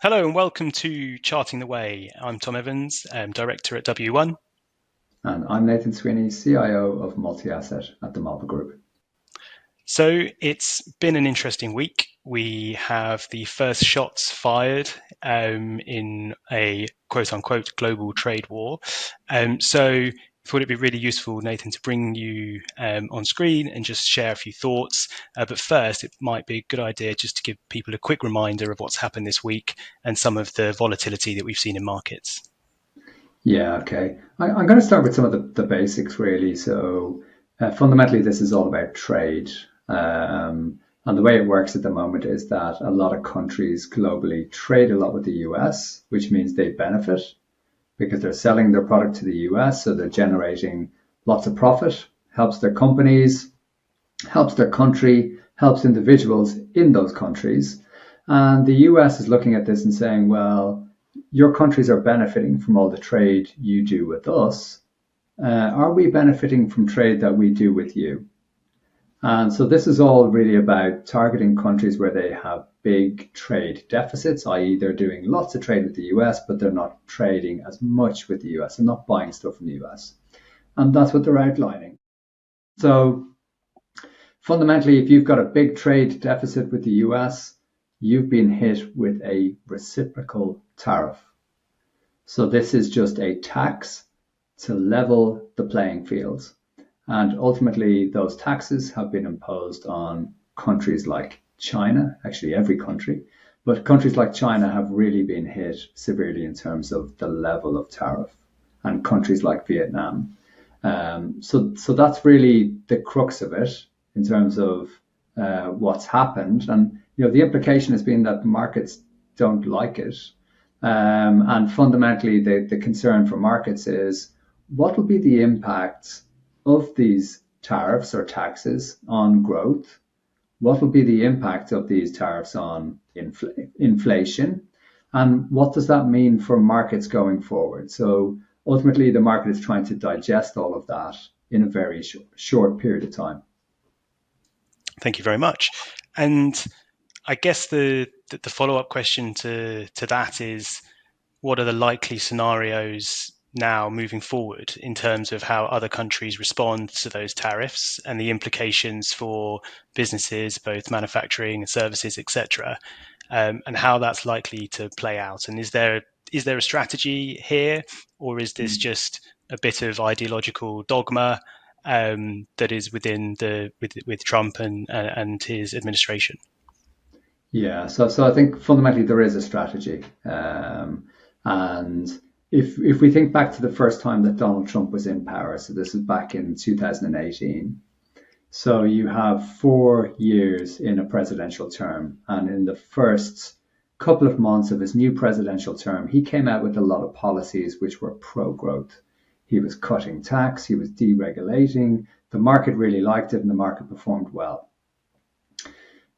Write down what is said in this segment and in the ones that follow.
Hello and welcome to Charting the Way. I'm Tom Evans, Director at W1. And I'm Nathan Sweeny, CIO of Multi-Asset at the Marlborough Group. So it's been an interesting week. We have the first shots fired in a quote unquote global trade war. So I thought it'd be really useful, Nathan, to bring you on screen and just share a few thoughts. But first, it might be a good idea just to give people a quick reminder of what's happened this week and some of the volatility that we've seen in markets. Yeah, okay. I'm going to start with some of the basics, really. So fundamentally, this is all about trade. And the way it works at the moment is that a lot of countries globally trade a lot with the US, which means they benefit because they're selling their product to the US. So they're generating lots of profit, helps their companies, helps their country, helps individuals in those countries. And the US is looking at this and saying, well, your countries are benefiting from all the trade you do with us. Are we benefiting from trade that we do with you? And so this is all really about targeting countries where they have big trade deficits, i.e., they're doing lots of trade with the US, but they're not trading as much with the US and not buying stuff from the US. And that's what they're outlining. So fundamentally, if you've got a big trade deficit with the US, you've been hit with a reciprocal tariff. So this is just a tax to level the playing fields. And ultimately, those taxes have been imposed on countries like China, actually every country, but countries like China have really been hit severely in terms of the level of tariff, and countries like Vietnam. So that's really the crux of it in terms of what's happened. And the implication has been that markets don't like it. And fundamentally, the concern for markets is what will be the impact of these tariffs or taxes on growth? What will be the impact of these tariffs on inflation? And what does that mean for markets going forward? So ultimately, the market is trying to digest all of that in a very short period of time. Thank you very much. And I guess the follow-up question to that is, what are the likely scenarios now moving forward in terms of how other countries respond to those tariffs and the implications for businesses, both manufacturing and services, etc., and how that's likely to play out? And is there a strategy here, or is this just a bit of ideological dogma that is within with Trump and his administration? Yeah, so I think fundamentally there is a strategy, and if we think back to the first time that Donald Trump was in power, so this is back in 2018. So you have 4 years in a presidential term, and in the first couple of months of his new presidential term, he came out with a lot of policies which were pro-growth. He was cutting tax, he was deregulating. The market really liked it, and the market performed well.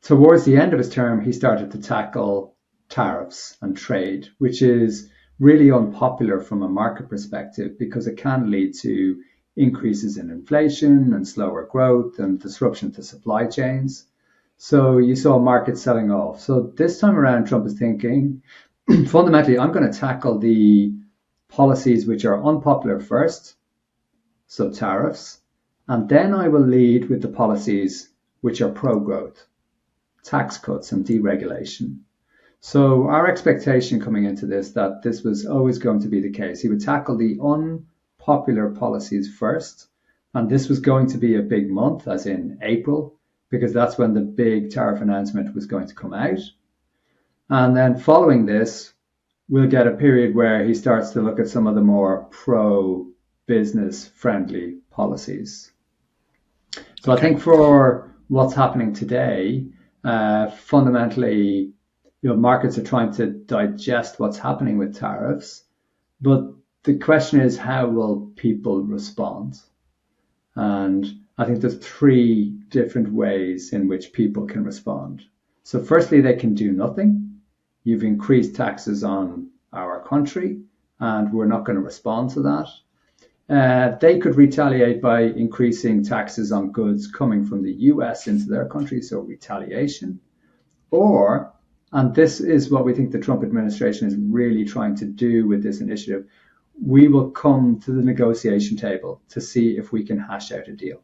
Towards the end of his term, he started to tackle tariffs and trade, which is really unpopular from a market perspective because it can lead to increases in inflation and slower growth and disruption to supply chains. So you saw markets selling off. So this time around, Trump is thinking, fundamentally, I'm going to tackle the policies which are unpopular first, so tariffs, and then I will lead with the policies which are pro-growth, tax cuts and deregulation. So our expectation coming into that this was always going to be the case. He would tackle the unpopular policies first, and this was going to be a big month, as in April, because that's when the big tariff announcement was going to come out. And then following this, we'll get a period where he starts to look at some of the more pro-business friendly policies. So I think for what's happening today, fundamentally, markets are trying to digest what's happening with tariffs, but the question is, how will people respond? And I think there's three different ways in which people can respond. So firstly, they can do nothing. You've increased taxes on our country, and we're not going to respond to that. They could retaliate by increasing taxes on goods coming from the US into their country, so retaliation. Or And this is what we think the Trump administration is really trying to do with this initiative. We will come to the negotiation table to see if we can hash out a deal.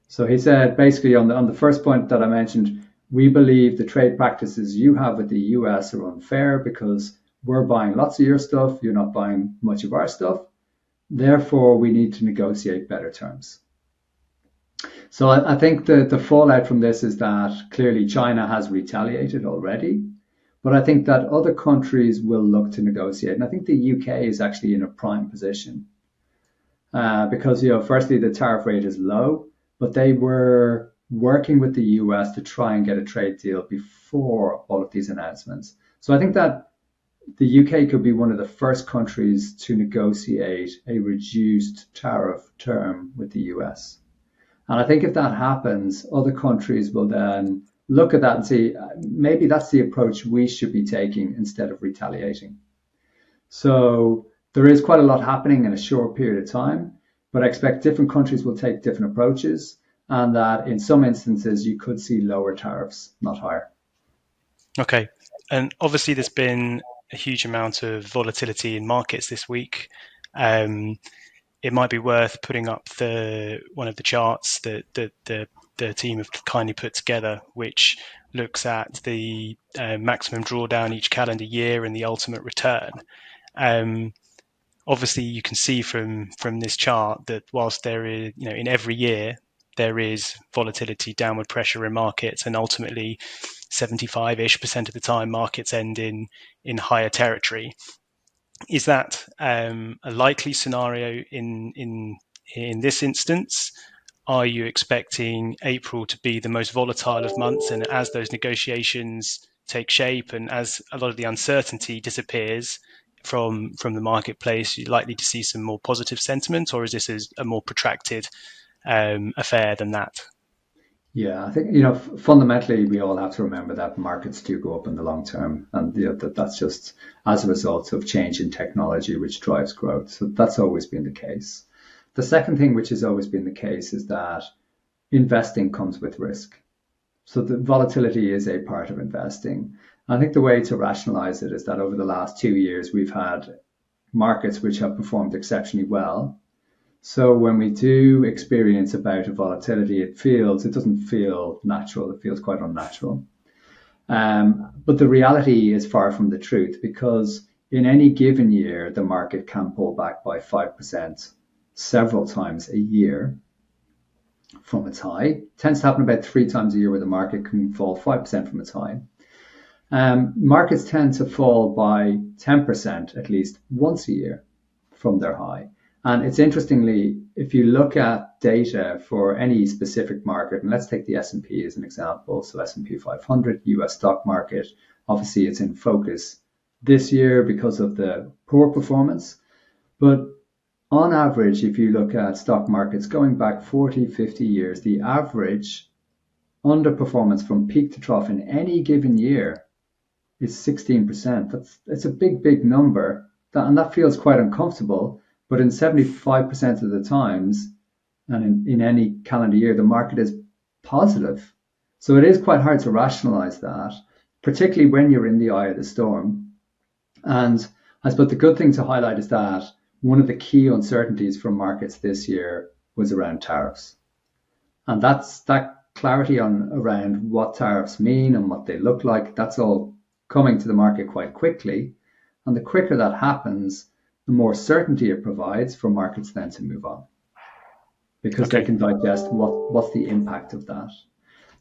So he said basically on the first point that I mentioned, we believe the trade practices you have with the US are unfair because we're buying lots of your stuff, you're not buying much of our stuff. Therefore, we need to negotiate better terms. So I think the fallout from this is that clearly China has retaliated already, but I think that other countries will look to negotiate. And I think the UK is actually in a prime position because, firstly, the tariff rate is low, but they were working with the US to try and get a trade deal before all of these announcements. So I think that the UK could be one of the first countries to negotiate a reduced tariff term with the US. And I think if that happens, other countries will then look at that and see maybe that's the approach we should be taking instead of retaliating. So there is quite a lot happening in a short period of time, but I expect different countries will take different approaches, and that in some instances you could see lower tariffs, not higher. Okay. And obviously there's been a huge amount of volatility in markets this week. It might be worth putting up one of the charts that the team have kindly put together, which looks at the maximum drawdown each calendar year and the ultimate return. Obviously, you can see from this chart that whilst there is, in every year there is volatility, downward pressure in markets, and ultimately 75-ish% of the time markets end in higher territory. Is that a likely scenario in this instance? Are you expecting April to be the most volatile of months, and as those negotiations take shape and as a lot of the uncertainty disappears from the marketplace, you're likely to see some more positive sentiment, or is this a more protracted affair than that? Yeah, I think fundamentally we all have to remember that markets do go up in the long term, and that's just as a result of change in technology which drives growth. So that's always been the case. The second thing which has always been the case is that investing comes with risk. So the volatility is a part of investing. I think the way to rationalize it is that over the last 2 years we've had markets which have performed exceptionally well. So when we do experience a bout of volatility, it doesn't feel natural. It feels quite unnatural. But the reality is far from the truth, because in any given year, the market can pull back by 5% several times a year from its high. It tends to happen about 3 times a year where the market can fall 5% from its high. Markets tend to fall by 10% at least once a year from their high. And it's interestingly, if you look at data for any specific market, and let's take the S&P as an example, so S&P 500, US stock market, obviously it's in focus this year because of the poor performance. But on average, if you look at stock markets going back 40, 50 years, the average underperformance from peak to trough in any given year is 16%. That's a big number, and that feels quite uncomfortable. But in 75% of the times, and in any calendar year, the market is positive. So it is quite hard to rationalize that, particularly when you're in the eye of the storm. And I suppose the good thing to highlight is that one of the key uncertainties for markets this year was around tariffs. And that clarity around what tariffs mean and what they look like, that's all coming to the market quite quickly. And the quicker that happens, the more certainty it provides for markets then to move on, because they can digest what's the impact of that.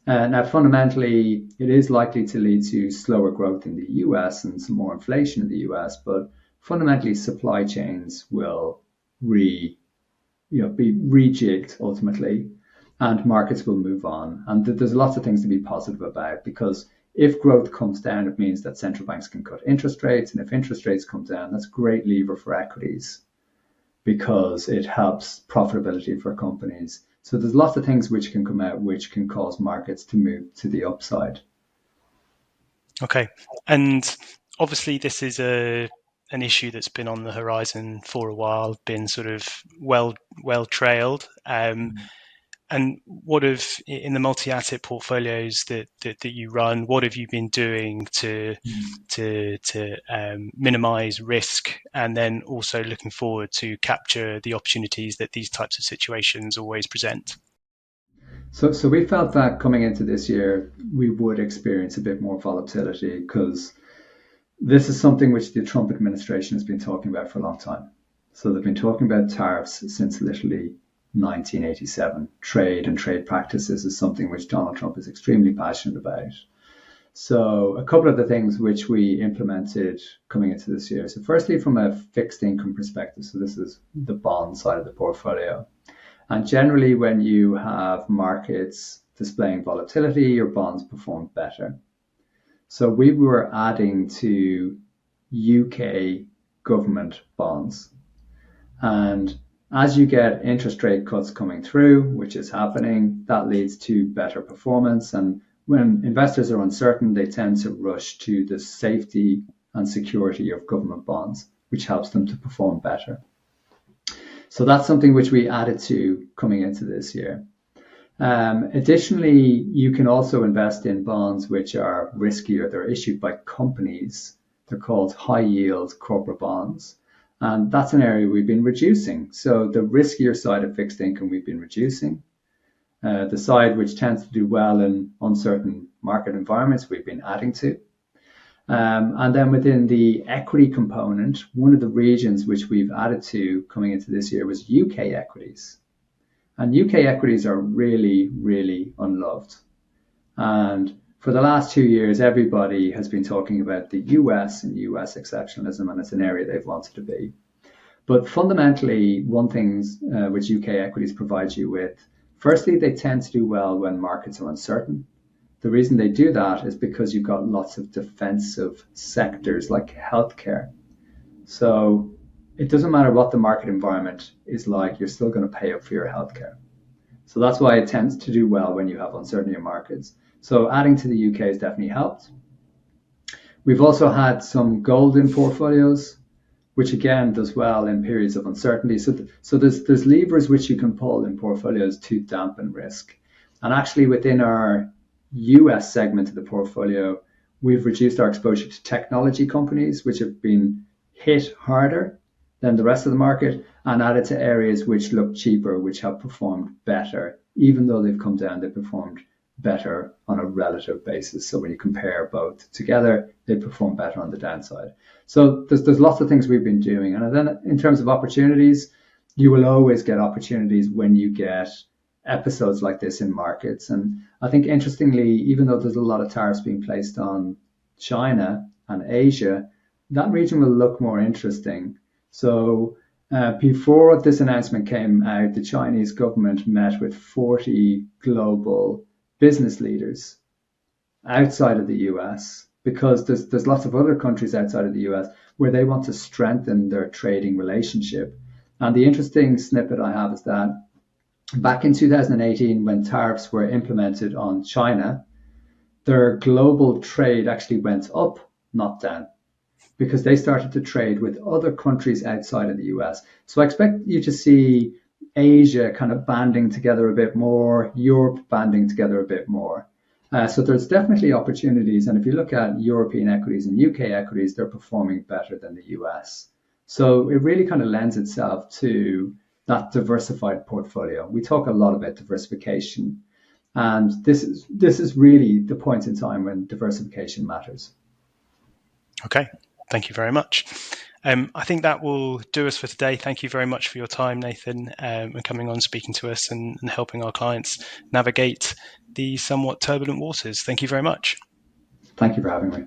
Now, fundamentally, it is likely to lead to slower growth in the US and some more inflation in the US, but fundamentally, supply chains will be rejigged ultimately, and markets will move on. And there's lots of things to be positive about, because if growth comes down, it means that central banks can cut interest rates. And if interest rates come down, that's a great lever for equities because it helps profitability for companies. So there's lots of things which can come out, which can cause markets to move to the upside. Okay. And obviously this is an issue that's been on the horizon for a while, been sort of well trailed. And what have, in the multi-asset portfolios that you run, what have you been doing to minimize risk, and then also looking forward to capture the opportunities that these types of situations always present? So we felt that coming into this year, we would experience a bit more volatility because this is something which the Trump administration has been talking about for a long time. So they've been talking about tariffs since literally 1987. Trade and trade practices is something which Donald Trump is extremely passionate about. So a couple of the things which we implemented coming into this year. So firstly, from a fixed income perspective, so this is the bond side of the portfolio. And generally, when you have markets displaying volatility, your bonds perform better. So we were adding to UK government bonds. And as you get interest rate cuts coming through, which is happening, that leads to better performance. And when investors are uncertain, they tend to rush to the safety and security of government bonds, which helps them to perform better. So that's something which we added to coming into this year. Additionally, you can also invest in bonds which are riskier. They're issued by companies. They're called high yield corporate bonds. And that's an area we've been reducing. So the riskier side of fixed income, we've been reducing. The side which tends to do well in uncertain market environments, we've been adding to. And then within the equity component, one of the regions which we've added to coming into this year was UK equities. And UK equities are really, really unloved. And for the last 2 years, everybody has been talking about the US and US exceptionalism, and it's an area they've wanted to be. But fundamentally, one thing which UK equities provide you with, firstly, they tend to do well when markets are uncertain. The reason they do that is because you've got lots of defensive sectors like healthcare. So it doesn't matter what the market environment is like, you're still going to pay up for your healthcare. So that's why it tends to do well when you have uncertainty in markets. So adding to the UK has definitely helped. We've also had some gold in portfolios, which again does well in periods of uncertainty. So there's levers which you can pull in portfolios to dampen risk. And actually within our US segment of the portfolio, we've reduced our exposure to technology companies, which have been hit harder than the rest of the market, and added to areas which look cheaper, which have performed better. Even though they've come down, they've performed better on a relative basis. So when you compare both together, they perform better on the downside. So there's lots of things we've been doing. And then in terms of opportunities, you will always get opportunities when you get episodes like this in markets. And I think interestingly, even though there's a lot of tariffs being placed on China and Asia, that region will look more interesting. So before this announcement came out, the Chinese government met with 40 global business leaders outside of the US, because there's lots of other countries outside of the US where they want to strengthen their trading relationship. And the interesting snippet I have is that back in 2018, when tariffs were implemented on China, their global trade actually went up, not down, because they started to trade with other countries outside of the US. So I expect you to see Asia kind of banding together a bit more, Europe banding together a bit more. So there's definitely opportunities. And if you look at European equities and UK equities, they're performing better than the US. So it really kind of lends itself to that diversified portfolio. We talk a lot about diversification, and this is really the point in time when diversification matters. Okay, thank you very much. I think that will do us for today. Thank you very much for your time, Nathan, and coming on, speaking to us and helping our clients navigate the somewhat turbulent waters. Thank you very much. Thank you for having me.